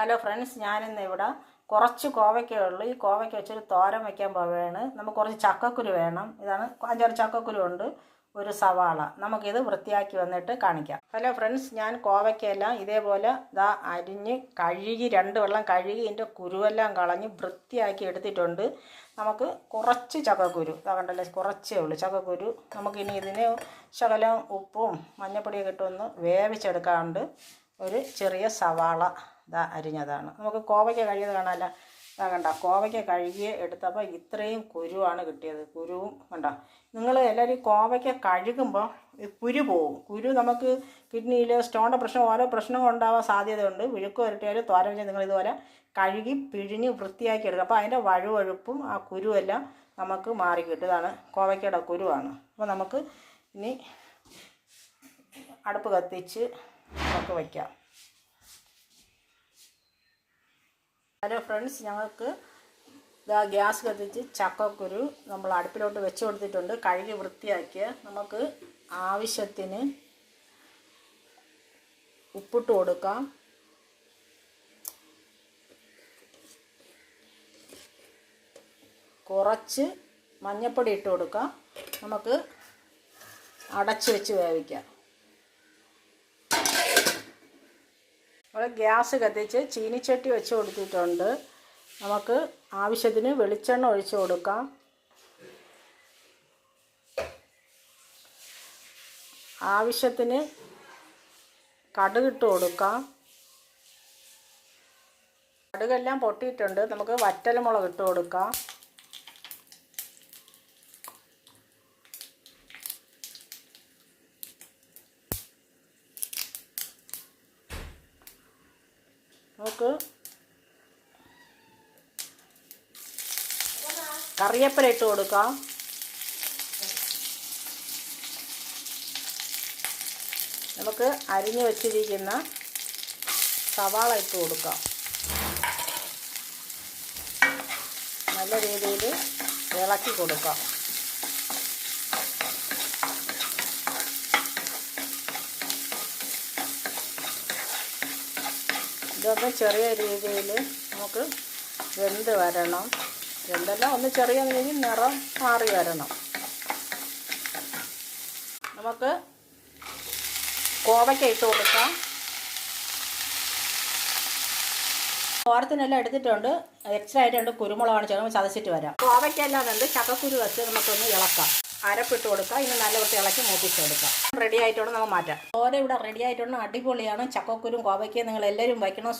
Hello friends, ഞാനിന്ന് ഇവിടെ കുറച്ച് കോവയ്ക്കേ ഉള്ളൂ. ഈ കോവയ്ക്ക വെച്ചൊരു തോരൻ വയ്ക്കാൻ പോവുകയാണ്. നമുക്ക് കുറച്ച് ചക്കക്കുരു വേണം. ഇതാണ് 5-6 ചക്കക്കുരു ഉണ്ട്, ഒരു സവാള. നമുക്കിത് വൃത്തിയാക്കി വന്നിട്ട് കാണിക്കാം. ഹലോ ഫ്രണ്ട്സ്, ഞാൻ കോവയ്ക്കെല്ലാം ഇതേപോലെ അരിഞ്ഞ് കഴുകി 2 വെള്ളം കഴുകി ഇതിൻ്റെ കുരുവെല്ലാം കളഞ്ഞ് വൃത്തിയാക്കി എടുത്തിട്ടുണ്ട്. നമുക്ക് കുറച്ച് ചക്കക്കുരു കണ്ടല്ലോ, കുറച്ചേ ഉള്ളൂ ചക്കക്കുരു. നമുക്കിനി ഇതിന് ശകലം ഉപ്പും മഞ്ഞൾപ്പൊടിയൊക്കെ ഇട്ടൊന്ന് വേവിച്ചെടുക്കാറുണ്ട്. ഒരു ചെറിയ സവാള അരിഞ്ഞതാണ്. നമുക്ക് കോവയ്ക്ക കഴുകിയത് കാണാമല്ല, കണ്ട കോവയ്ക്ക കഴുകി എടുത്തപ്പോൾ ഇത്രയും കുരുവാണ് കിട്ടിയത്. കുരുവും കണ്ട. നിങ്ങൾ എല്ലാവരും കോവയ്ക്ക കഴുകുമ്പോൾ കുരു പോവും. കുരു നമുക്ക് കിഡ്നിയിൽ സ്റ്റോണിൻ്റെ പ്രശ്നം, ഓരോ പ്രശ്നങ്ങൾ ഉണ്ടാവാൻ സാധ്യതയുണ്ട്. വിഴുക്ക് വരട്ടിയാലും തോരൻ വെച്ചാൽ നിങ്ങൾ ഇതുപോലെ കഴുകി പിഴിഞ്ഞ് വൃത്തിയാക്കി എടുക്കുക. അപ്പോൾ അതിൻ്റെ വഴുവഴുപ്പും ആ കുരുവെല്ലാം നമുക്ക് മാറി കിട്ടും. ഇതാണ് കോവയ്ക്കയുടെ കുരുവാണ്. അപ്പോൾ നമുക്ക് ഇനി അടുപ്പ് കത്തിച്ച് നമുക്ക് വയ്ക്കാം. ഹലോ ഫ്രണ്ട്സ്, ഞങ്ങൾക്ക് ഗ്യാസ് കത്തിച്ച് ചക്കക്കുരു നമ്മൾ അടുപ്പിലോട്ട് വെച്ച് കൊടുത്തിട്ടുണ്ട്. കഴുകി വൃത്തിയാക്കിയ നമുക്ക് ആവശ്യത്തിന് ഉപ്പിട്ട് കൊടുക്കാം. കുറച്ച് മഞ്ഞൾപ്പൊടി ഇട്ട് കൊടുക്കാം. നമുക്ക് അടച്ച് വെച്ച് വേവിക്കാം. നമ്മൾ ഗ്യാസ് കത്തിച്ച് ചീനിച്ചട്ടി വെച്ച് കൊടുത്തിട്ടുണ്ട്. നമുക്ക് ആവശ്യത്തിന് വെളിച്ചെണ്ണ ഒഴിച്ച് കൊടുക്കാം. ആവശ്യത്തിന് കടുകിട്ട് കൊടുക്കാം. കടുകെല്ലാം പൊട്ടിയിട്ടുണ്ട്. നമുക്ക് വറ്റൽമുളക് ഇട്ട് കൊടുക്കാം. നമുക്ക് കറിവേപ്പില ഇട്ട് കൊടുക്കാം. നമുക്ക് അരിഞ്ഞു വച്ചിരിക്കുന്ന സവാള ഇട്ട് കൊടുക്കാം. നല്ല രീതിയിൽ ഇളക്കി കൊടുക്കാം. ഇതൊന്ന് ചെറിയ രീതിയിൽ നമുക്ക് വെന്ത് വരണം. വെന്തെല്ലാം ഒന്ന് ചെറിയ രീതിയിൽ നിറം മാറി വരണം. നമുക്ക് കോവയ്ക്ക ഇട്ട് കൊടുക്കാം. തോരത്തിനെല്ലാം എടുത്തിട്ടുണ്ട്. എക്സ്ട്രാ ആയിട്ട് 2 കുരുമുളകാണ് ചേർന്ന് ചതച്ചിട്ട് വരാം. കോവയ്ക്കെല്ലാം വെന്ത് ചക്കക്കുരു വെച്ച് നമുക്കൊന്ന് ഇളക്കാം. അരപ്പിട്ട് കൊടുക്കാം. ഇനി നല്ല വൃത്തി ഇളക്കി മൂപ്പിച്ചെടുക്കാം. റെഡി ആയിട്ടുണ്ട്, നമുക്ക് മാറ്റാം. തോര ഇവിടെ റെഡി ആയിട്ടുണ്ട്. അടിപൊളിയാണ്. ചക്കക്കുരും കോവയ്ക്കയും നിങ്ങൾ എല്ലാവരും വയ്ക്കണം.